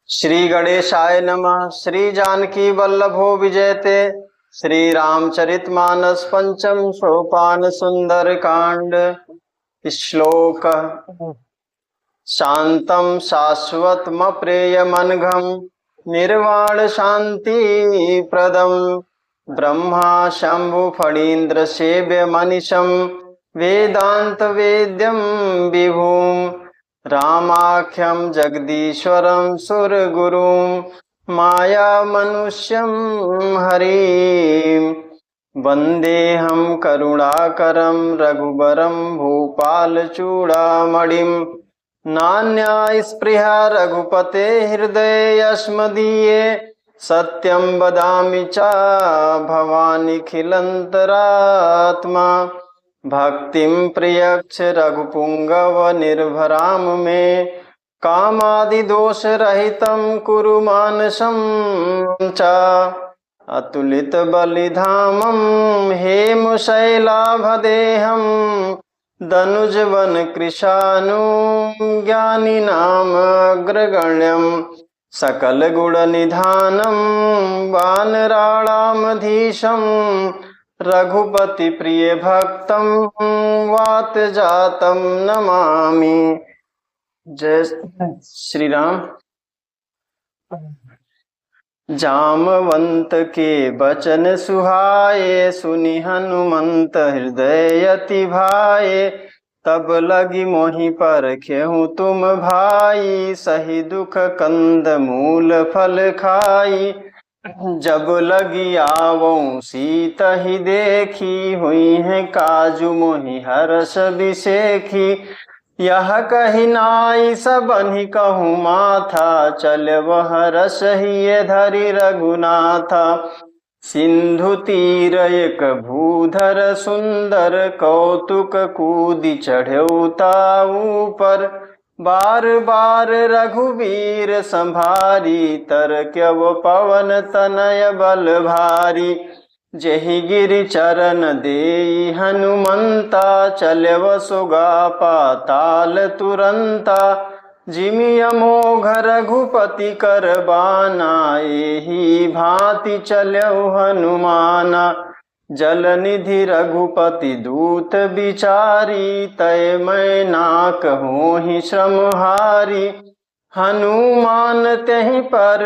श्री गणेशाय नमः। श्री जानकी वल्लभो विजयते। श्री रामचरितमानस पंचम सोपान सुंदर कांड। श्लोक। शांतं शाश्वतमप्रेयमनघं निर्वाण शांति प्रदं ब्रह्मा शंभु फणीन्द्र सेव्य मनीषं वेदांत वेद्यं विभुं रामाख्यं जगदीश्वरं सुरगुरुं माया मनुष्यं हरिं वन्देऽहं करुणाकरं रघुबरं भूपालचूडामणिं नान्या स्पृहा रघुपते हृदयेऽस्मदीये सत्यं वदामि च भवानिखिलन्तरात्मा भक्तिं प्रयच्छ रघुपुङ्गव निर्भराम मे कामादिदोषरहितं कुरु मानसं च अतुलित बलिधामं हेमशैलाभदेहं दनुजवन कृशानुं ज्ञानिनामग्रगण्यं सकल गुण निधानं वानराणामधीशं रघुपति प्रिय भक्तं वात जातं नमामि। जय श्री राम। जामवंत के बचन सुहाए सुनि हनुमंत हृदय अति भाए तब लगी मोहि परखेहु तुम भाई सही दुख कंद मूल फल खाई जब लगी आवऊं सीत ही देखी हुई है काजू मोहि हर्ष बिसेखी यह कही नाई सबनि कहूँ माथा चल वह रस ही धरि रघुनाथा सिंधु तीर एक भूधर सुंदर कौतुक कूदि चढ़ौता ऊपर बार बार रघुवीर संभारी तरक्यव पवन तनय बल भारी जेहि गिरि चरण देई हनुमंता चलव सुगा पाताल तुरंता जिमि अमोघ रघुपति कर बाना एहि भांति चलऊ हनुमाना जल निधि रघुपति दूत बिचारी तय मैं ना कहूँ श्रमहारी हनुमान तेहि पर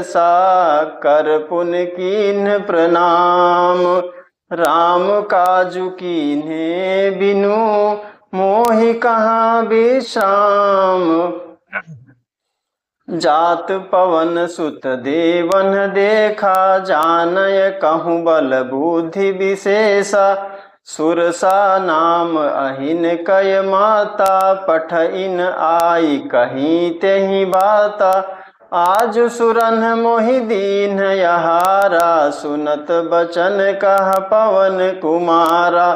सा कर पुन कीन्ह प्रणाम राम काजु कीन्हे बिनु मोहि कहाँ विश्राम जात पवन सुत देवन देखा जानय कहूँ बल बुद्धि विशेषा सुरसा नाम अहिन कय माता पठ इन आई कहीं तेहि बाता आज सुरन मोहि दीन यहारा सुनत बचन कह पवन कुमारा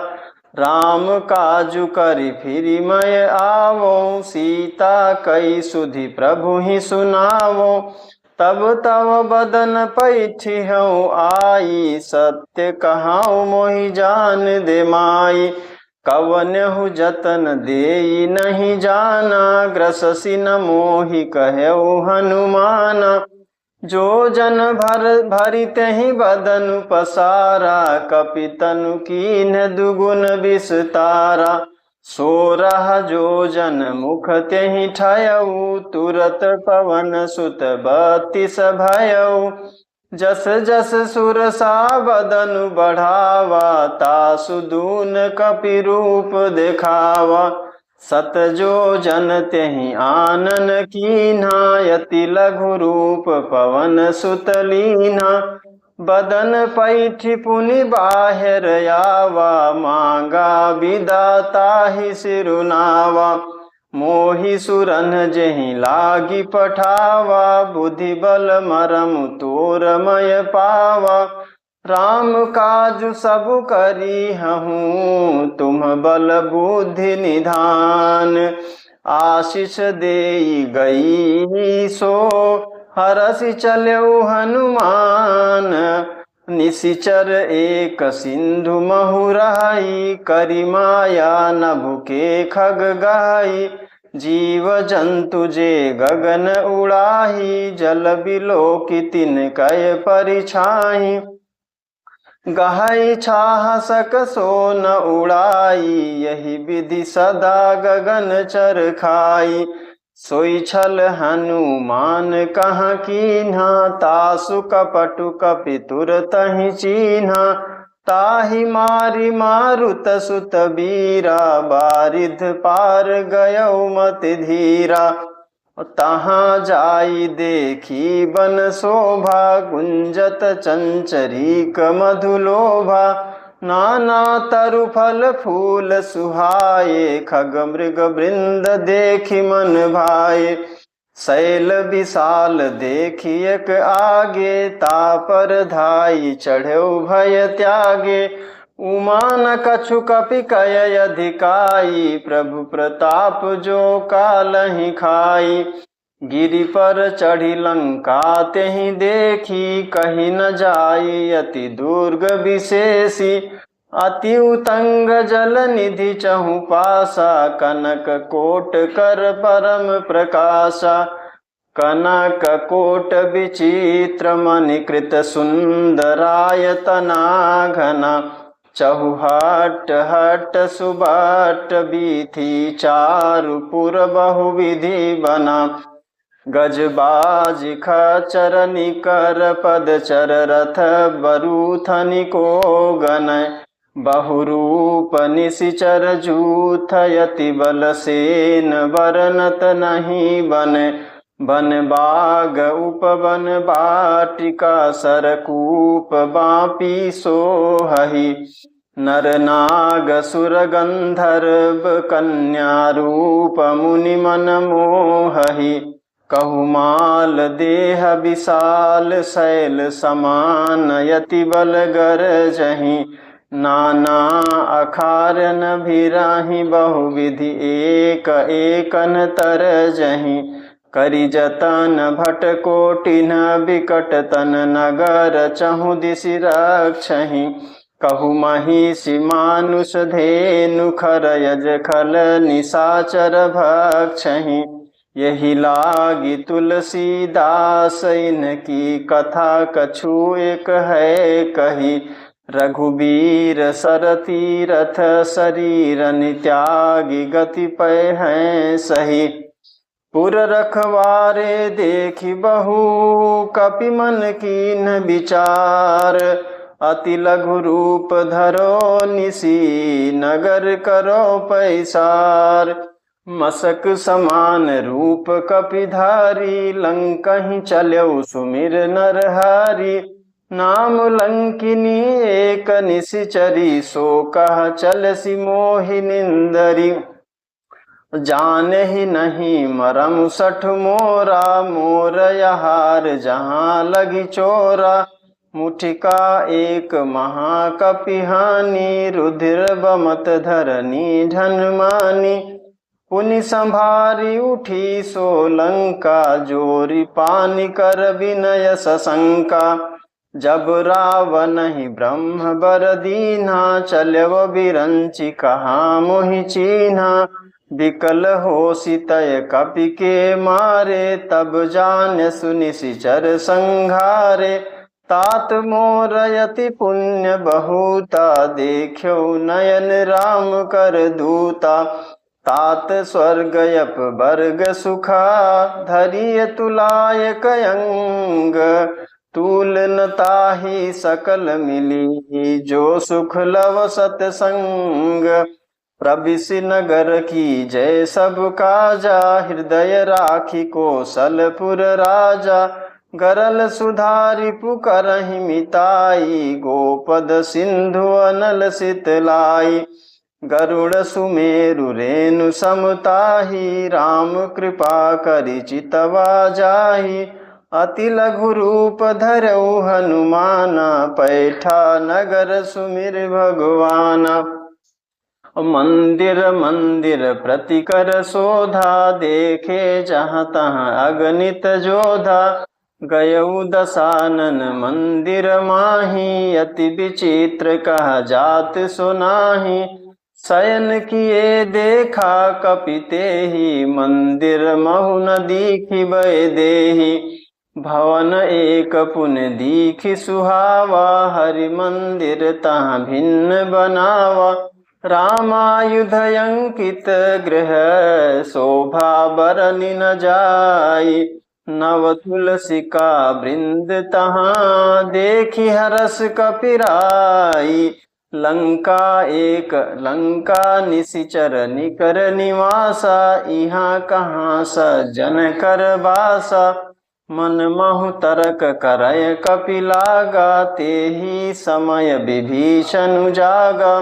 राम काजु करि फिरि मैं आवो सीता कई सुधि प्रभु ही सुनावो तब तव बदन पैठी हूँ आई सत्य कहाऊँ मोहि जान दे माई कवनहु जतन देई नहीं जाना ग्रससि न मोहि कहऊ हनुमाना जो जन भरि तेहि बदनु पसारा कपितनु कीन्ह दुगुन विस्तारा सोरह जो जन मुख तेहि ठयऊ तुरत पवन सुत बत्तीस भयऊ जस जस सुरसा बदनु बढ़ावा तासु दून कपि रूप देखावा सत जो जन तेहि आनन कीन्हा यति लघु रूप पवन सुत लीन्हा बदन पैठी पुनि बाहिर आवा मांगा विदाता ही सिरुनावा मोहि सुरन जेहि लागी पठावा बुद्धि बल मरम तोरमय पावा राम काजु सब करी हूँ तुम बल बुद्धि निधान आशीष देई गई सो हरसि चलऊ हनुमान निशिचर एक सिंधु महु रहाई करी माया नभु के खग गाई जीव जंतु जे गगन उड़ाही, जल बिलोकी तिन कय परिछाही। गहई छाह सक सो न उड़ाई, यही विधि सदा गगन चर खाई। सोई छल हनुमान कहाँ कीन्हा, तासु कपटु कपि तुरतहि चीन्हा। ताहि मारी मारुत सुत बीरा, बारिध पार गयौ मति धीरा। तहाँ जाई देखी बन शोभा, गुंजत चंचरीक मधुलोभा। नाना तरु फल फूल सुहाए, खग मृग वृंद देखी मन भाए। शैल विशाल देखी एक आगे, तापर धाई चढ़ौ भय त्यागे। उमा न कछु कपि कय अधिकाई, प्रभु प्रताप जो कालहि खाई। गिरि पर चढ़ी लंका तेहि देखी, कही न जाई अति दुर्ग विशेषी। अति उतंग जल निधि चहु पासा, कनक कोट कर परम प्रकाशा। कनक कोट विचित्र मणिकृत सुंदरायतना घना। चहुहट हट सुबट बीथी, चारुपुर बहुविधि बना। गजबाज खचर निकर पदचर, रथ बरूथनि को गनय। बहुरूप निशिचर जूथ, यति बल सेन बरनत नहीं बने। बन बाग उपवन बाटिका, सरकूप बापी सोहहि। नर नाग सुर गंधर्व, कन्या रूप मुनि मन मोहहि। कहुमाल देह विशाल, शैल समान यति बल गरजहि। नाना अखारन भिराहि, बहुविधि एक एकन तरजहि। करि जतन भट कोटिन, बिकट तन नगर चहु दिशि रक्षहि। कहु महिषि मानुष धेनु, खर यज खल निशाचर भक्षहि। यही लागी तुलसीदास, इनकी कथा कछु एक है कही। रघुबीर सरतीरथ, शरीरनि त्यागी गति पै हैं सही। पुर रखवारे देखी बहु, कपि मन कीन विचार। अति लघु रूप धरो निसी, नगर करो पैसार। मसक समान रूप कपिधारी, लंकहि चल्यौ सुमिर नरहरि। नाम लंकिनी एक निशिचरी, सो कह चलसि मोहि निंदरी। जानहि नहीं मरम सठ मोरा, मोर यहार जहाँ लगी चोरा। मुठिका एक महाकपिहानी, रुधिर बमत धरनी ढनमानी। पुनि संभारी उठी सो लंका, जोरी पानी कर विनय सशंका। जब रावण ही ब्रह्म बर दीन्हा, चल्यव बिरंचि कहाँ मोहि चीन्हा। विकल हो सितय कपि के मारे, तब जान सुनिशिचर संघारे। तात मोर यति पुण्य बहुता, देख्यो नयन राम कर दूता। तात स्वर्ग यप वर्ग सुखा, धरिय तुलाय कयंग। तूल न ताहि सकल मिली, जो सुख लव सतसंग। प्रबिसि नगर की जय सब काजा, हृदय राखी कौशलपुर राजा। गरल सुधारि पुकरहि मिताई, गोपद सिंधु अनल सितलाई। गरुड़ सुमेरु रेणु समताही, राम कृपा करि चितवा जाहि। अति लघु रूप धरऊ हनुमाना, पैठा नगर सुमिर भगवाना। मंदिर मंदिर प्रतिकर शोधा, देखे जहाँ तहाँ अगणित जोधा। गयऊ दशानन मंदिर माही, अति विचित्र कहा जात सुनाही। शयन किए देखा कपिते ही, मंदिर महु न दीखि बय देहि। भवन एक पुन दीखि सुहावा, हरि मंदिर तहाँ भिन्न बनावा। रामायुध अंकित गृह, शोभा बरनि न जाई। नव तुलसी का वृंद तहाँ, देखी हरस कपिराई। लंका निशिचर निकर निवासा, इहाँ कहाँ सज्जन कर बासा। मन महु तरक करय कपि लागा, तेहि समय विभीषण जागा।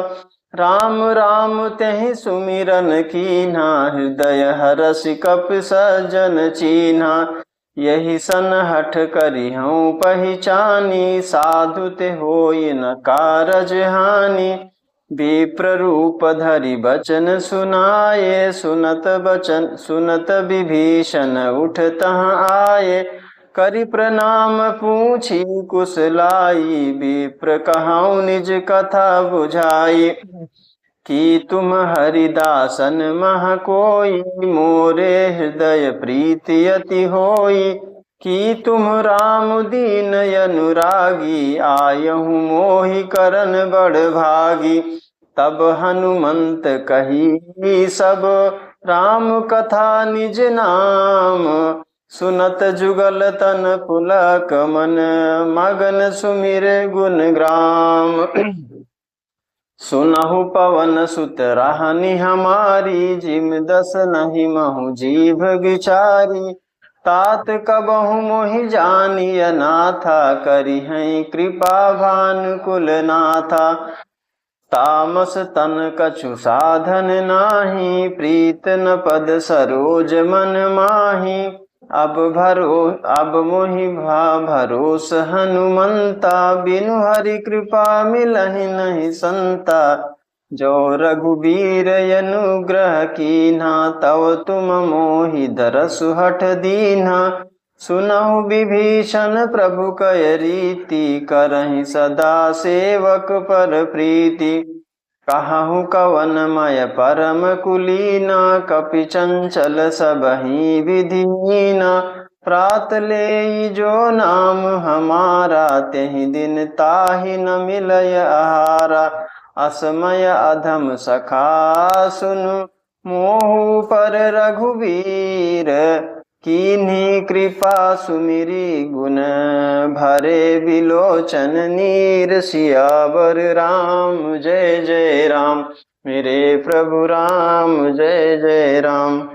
राम राम तेहि सुमिरन कीन्हा, हृदय हरषि कपि सज्जन चीन्हा। यही सन हठ करिहउँ पहिचानी, साधु ते होई न कारज हानि। विप्र रूप धरि बचन सुनाए, सुनत विभीषण उठ तहाँ आए। करि प्रणाम पूछी कुशलाई, विप्र कहउँ निज कथा बुझाई। कि तुम हरिदासन मह कोई, मोरे हृदय प्रीति अति होई। कि तुम राम दीन अनुरागी, आयहु मोहि करन बड़ भागी। तब हनुमंत कही सब, राम कथा निज नाम। सुनत जुगल तन पुलक मन, मगन सुमिर गुण ग्राम। सुनहु पवन सुत रहनि हमारी, जिम दस नहीं महु जीभ बिचारी। तात कबहु मोहि जानिय नाथा, करिहै कृपा भानुकुल नाथा। तामस तन कछु साधन नाही, प्रीत न पद सरोज मन माही। अब मोहि भरोस हनुमंता, बिनु हरि कृपा मिलहि नहीं संता। जो रघुबीर अनुग्रह कीन्हा, तव तुम मोहि दरसु हठ दीन्हा। सुनहु विभीषण प्रभु कय रीति, करहि सदा सेवक पर प्रीति। कहहु कवन मय परम कुलीना, कपि चंचल सबहि विधीना। प्रात लेई जो नाम हमारा, तेहि दिन ताहि न मिलय आहारा। असमय अधम सखा सुनु, मोहु पर रघुवीर। कीन्ही कृपा सुमिरी गुण, भरे बिलोचन नीर। सियावर राम जय जय राम, मेरे प्रभु राम जय जय राम।